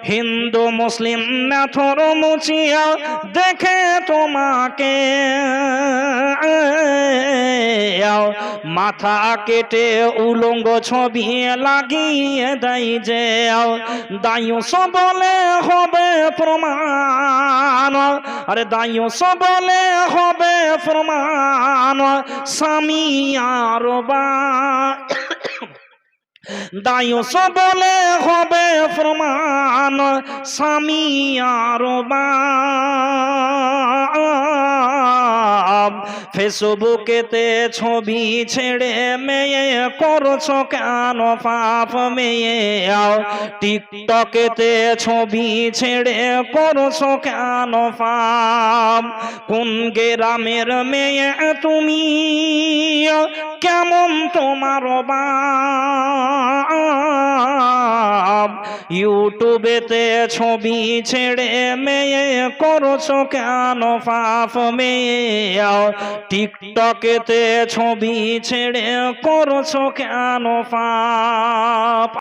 হিন্দু মুসলিম নাথর মুচিয়া দেখে তোমাকে মাথা কেটে উলঙ্গ ছবি লাগিয়ে দেয় যে দায়ুস বলে হবে প্রমাণ আরে দায়ুস বলে হবে প্রমাণ স্বামী আর বা দায়ুস বলে হবে প্রমাণ স্বামী আর বা ফেসবুকেতে ছবি ছেড়ে মেয়ে করছো কেন পাপ মেয়ে টিকটকেতে ছবি ছেড়ে করছো কেন পাপ কোন গ্রামের মেয়ে তুমি কেমন তোমার বাপ ইউটিউবেতে ছবি ছেড়ে মেয়ে করছো কেন পাপ মেয়ে টিকটকেতে ছবি ছেড়ে করছো কেন পাপ।